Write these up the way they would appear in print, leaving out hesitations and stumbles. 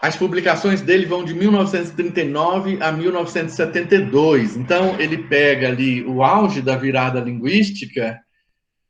as publicações dele vão de 1939 a 1972. Então, ele pega ali o auge da virada linguística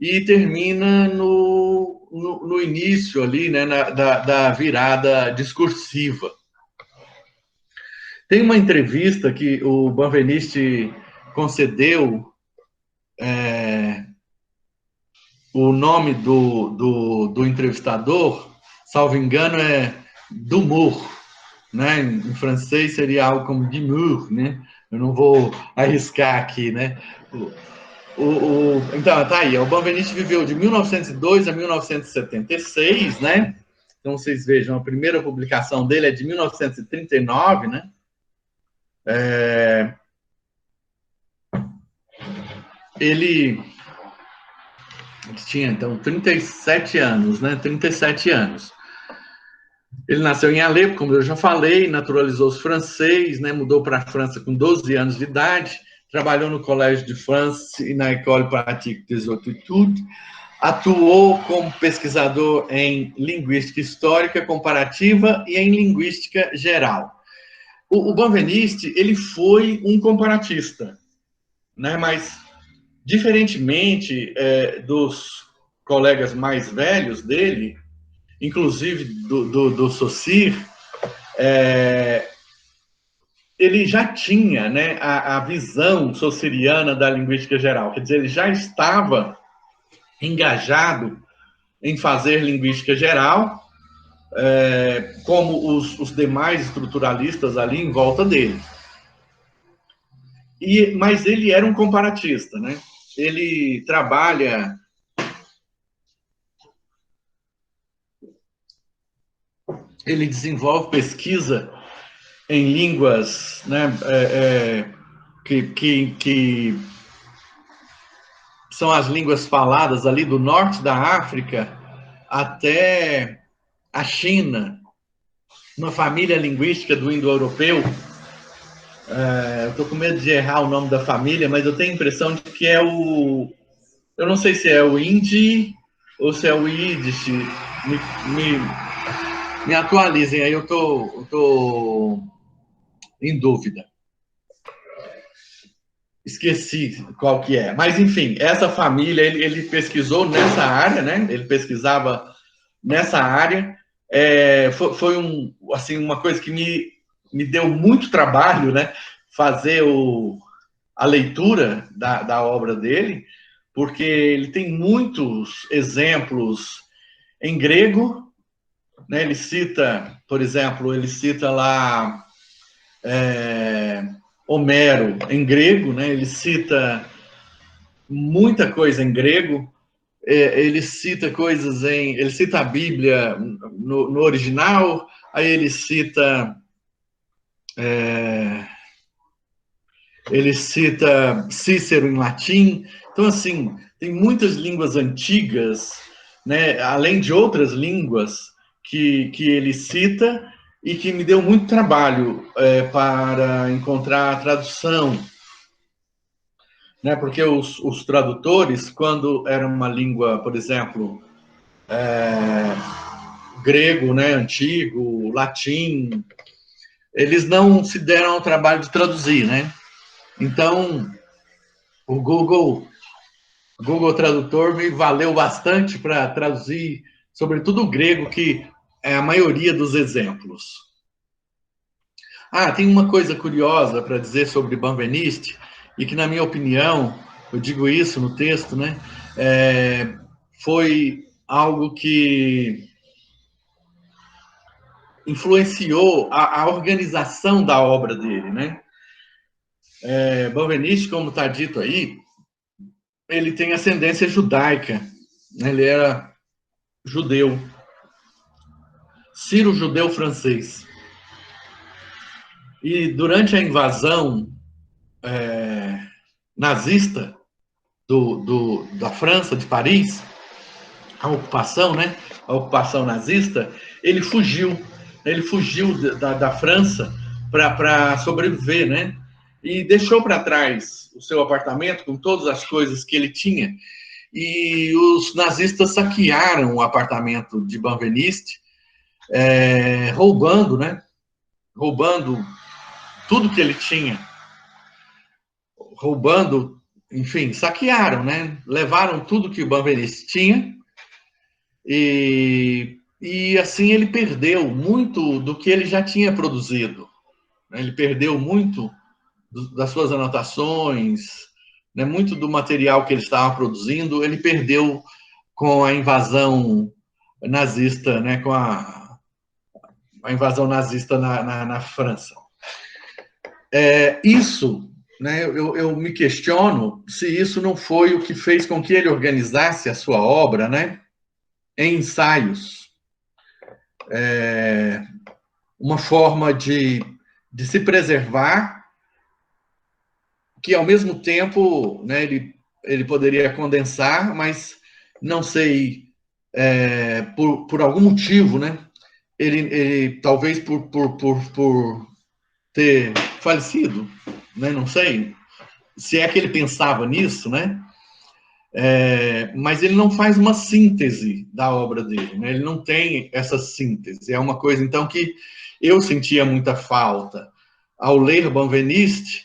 e termina no início ali, né, da virada discursiva. Tem uma entrevista que o Benveniste concedeu, o nome do entrevistador, salvo engano, é Dumour, né? Em francês seria algo como Dumour, né? Eu não vou arriscar aqui, né? Então, tá aí, o Benveniste viveu de 1902 a 1976, né? Então, vocês vejam, a primeira publicação dele é de 1939, né? Ele tinha, então, 37 anos, né? 37 anos. Ele nasceu em Alepo, como eu já falei, naturalizou-se francês, né? Mudou para a França com 12 anos de idade, trabalhou no Collège de France e na École Pratique des Hautes Études, atuou como pesquisador em linguística histórica comparativa e em linguística geral. O Benveniste, ele foi um comparatista, né? Mas, diferentemente dos colegas mais velhos dele, inclusive do Saussure, ele já tinha, né, a visão saussuriana da linguística geral. Quer dizer, ele já estava engajado em fazer linguística geral, como os demais estruturalistas ali em volta dele. Mas ele era um comparatista, né? Ele trabalha... Ele desenvolve pesquisa em línguas, né, que são as línguas faladas ali do norte da África até a China, uma família linguística do indo-europeu. Eu estou com medo de errar o nome da família, mas eu tenho a impressão de que é o... Eu não sei se é o Hindi ou se é o Yiddish. Me atualizem aí, eu estou em dúvida. Esqueci qual que é. Mas, enfim, essa família, ele pesquisou nessa área, né? Ele pesquisava nessa área. Foi assim, uma coisa que me deu muito trabalho, né? Fazer a leitura da obra dele, porque ele tem muitos exemplos em grego, né? Ele cita, por exemplo, ele cita lá Homero em grego, né? Ele cita muita coisa em grego, ele cita coisas ele cita a Bíblia no original, aí ele cita Cícero em latim. Então, assim, tem muitas línguas antigas, né, além de outras línguas que ele cita e que me deu muito trabalho para encontrar a tradução, né, porque os tradutores, quando era uma língua, por exemplo, grego, né, antigo, latim, eles não se deram ao trabalho de traduzir, né? Então, o Google Tradutor me valeu bastante para traduzir, sobretudo o grego, que é a maioria dos exemplos. Tem uma coisa curiosa para dizer sobre Benveniste, e que, na minha opinião, eu digo isso no texto, né? Foi algo que influenciou a organização da obra dele, né? Benveniste, como está dito aí, ele tem ascendência judaica, né? Ele era judeu, sírio-judeu francês. E durante a invasão nazista da França, de Paris, a ocupação, né? A ocupação nazista, ele fugiu da França para sobreviver, né? E deixou para trás o seu apartamento com todas as coisas que ele tinha. E os nazistas saquearam o apartamento de Benveniste roubando, né? Roubando tudo que ele tinha, roubando, enfim, saquearam, né? Levaram tudo que o Banverice tinha e assim ele perdeu muito do que ele já tinha produzido, né? Ele perdeu muito das suas anotações, né? Muito do material que ele estava produzindo, ele perdeu com a invasão nazista, né? Com a invasão nazista na França. Isso, né, eu me questiono se isso não foi o que fez com que ele organizasse a sua obra, né, em ensaios. Uma forma de se preservar, que ao mesmo tempo, né, ele poderia condensar, mas não sei, por algum motivo, né, ele talvez por ter falecido, né, não sei, se é que ele pensava nisso, né? Mas ele não faz uma síntese da obra dele, né? Ele não tem essa síntese. É uma coisa, então, que eu sentia muita falta ao ler Benveniste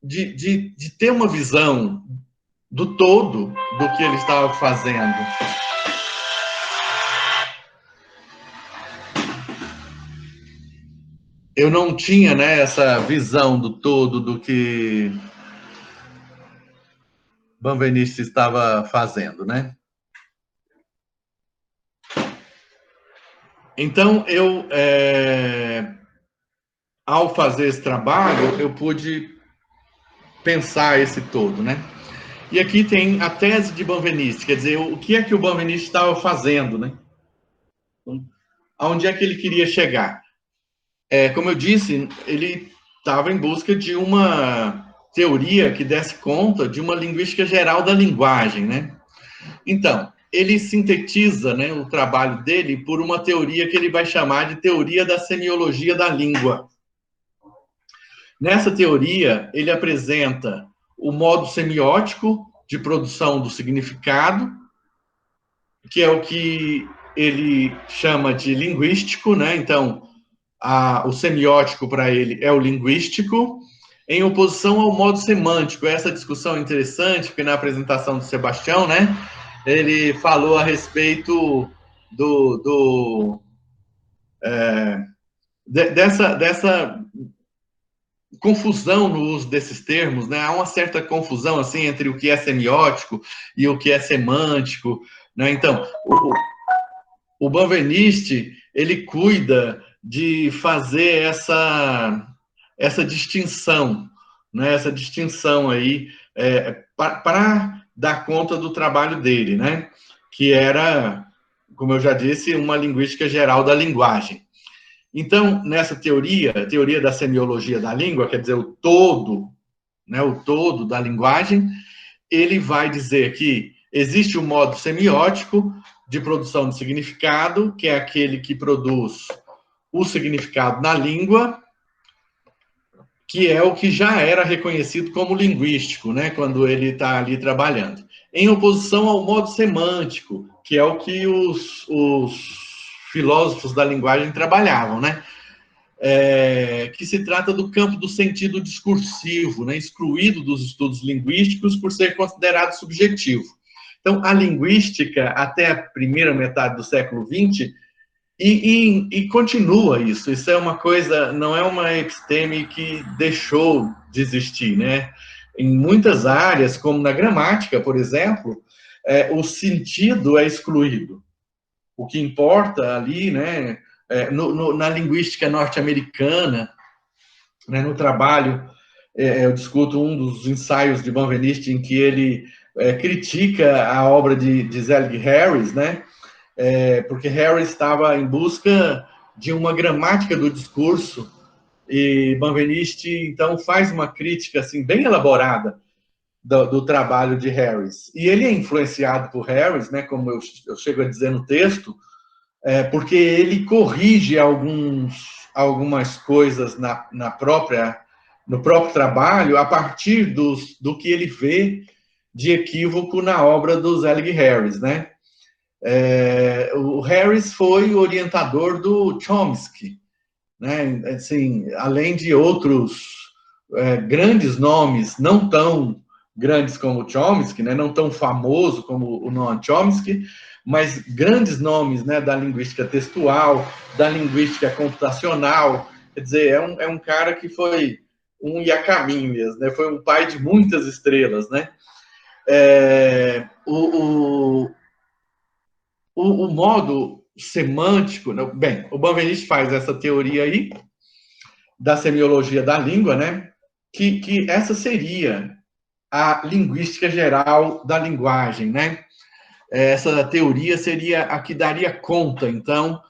de ter uma visão do todo do que ele estava fazendo. Eu não tinha, né, essa visão do todo do que Benveniste estava fazendo, né? Então, ao fazer esse trabalho, eu pude pensar esse todo, né? E aqui tem a tese de Benveniste, quer dizer, o que é que o Benveniste estava fazendo, né? Aonde é que ele queria chegar? Como eu disse, ele estava em busca de uma teoria que desse conta de uma linguística geral da linguagem, né? Então, ele sintetiza, né, o trabalho dele por uma teoria que ele vai chamar de teoria da semiologia da língua. Nessa teoria, ele apresenta o modo semiótico de produção do significado, que é o que ele chama de linguístico, né? Então, o semiótico para ele é o linguístico, em oposição ao modo semântico. Essa discussão é interessante, porque na apresentação do Sebastião, né, ele falou a respeito dessa confusão no uso desses termos, né? Há uma certa confusão assim entre o que é semiótico e o que é semântico, né? Então, o Benveniste, ele cuida de fazer essa distinção, né? Essa distinção aí para dar conta do trabalho dele, né? Que era, como eu já disse, uma linguística geral da linguagem. Então, nessa teoria, a teoria da semiologia da língua, quer dizer, o todo, né, o todo da linguagem, ele vai dizer que existe um modo semiótico de produção de significado, que é aquele que produz o significado na língua, que é o que já era reconhecido como linguístico, né, quando ele está ali trabalhando. Em oposição ao modo semântico, que é o que os filósofos da linguagem trabalhavam, né? Que se trata do campo do sentido discursivo, né, excluído dos estudos linguísticos por ser considerado subjetivo. Então, a linguística, até a primeira metade do século XX, e continua isso. Isso é uma coisa, não é uma episteme que deixou de existir, né? Em muitas áreas, como na gramática, por exemplo, o sentido é excluído. O que importa ali, né, na linguística norte-americana, né, no trabalho, eu discuto um dos ensaios de Benveniste em que ele critica a obra de Zelig Harris, né, porque Harris estava em busca de uma gramática do discurso e Benveniste, então, faz uma crítica assim, bem elaborada do trabalho de Harris. E ele é influenciado por Harris, né, como eu chego a dizer no texto, porque ele corrige algumas coisas no próprio trabalho a partir do que ele vê de equívoco na obra do Zelig Harris, né? O Harris foi o orientador do Chomsky, né? Assim, além de outros grandes nomes, não tão grandes como o Chomsky, né? Não tão famoso como o Noam Chomsky, mas grandes nomes, né? Da linguística textual, da linguística computacional. Quer dizer, é um cara que foi um Iacaminhas, né? Foi um pai de muitas estrelas, né? O modo semântico, né? Bem, o Benveniste faz essa teoria aí da semiologia da língua, né? Que essa seria a linguística geral da linguagem, né? Essa teoria seria a que daria conta, então,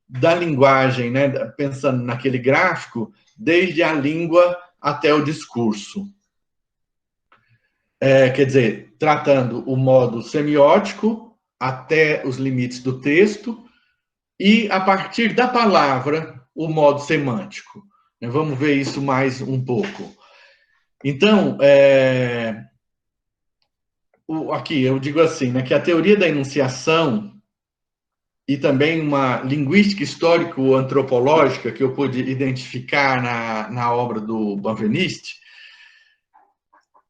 da linguagem, né? Pensando naquele gráfico, desde a língua até o discurso. Quer dizer, tratando o modo semiótico até os limites do texto e, a partir da palavra, o modo semântico. Vamos ver isso mais um pouco. Então, aqui eu digo assim, né, que a teoria da enunciação e também uma linguística histórico-antropológica que eu pude identificar na obra do Benveniste,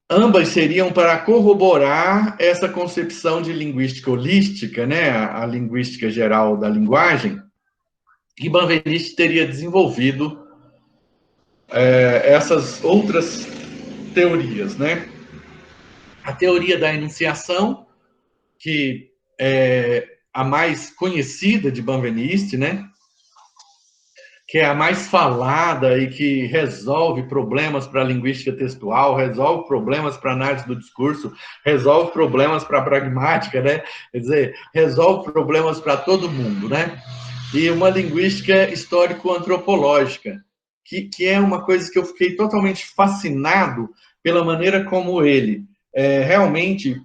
ambas seriam para corroborar essa concepção de linguística holística, né, a linguística geral da linguagem, que Benveniste teria desenvolvido essas outras teorias, né? A teoria da enunciação, que é a mais conhecida de Benveniste, né? Que é a mais falada e que resolve problemas para a linguística textual, resolve problemas para a análise do discurso, resolve problemas para a pragmática, né? Quer dizer, resolve problemas para todo mundo, né? E uma linguística histórico-antropológica, que é uma coisa que eu fiquei totalmente fascinado pela maneira como ele realmente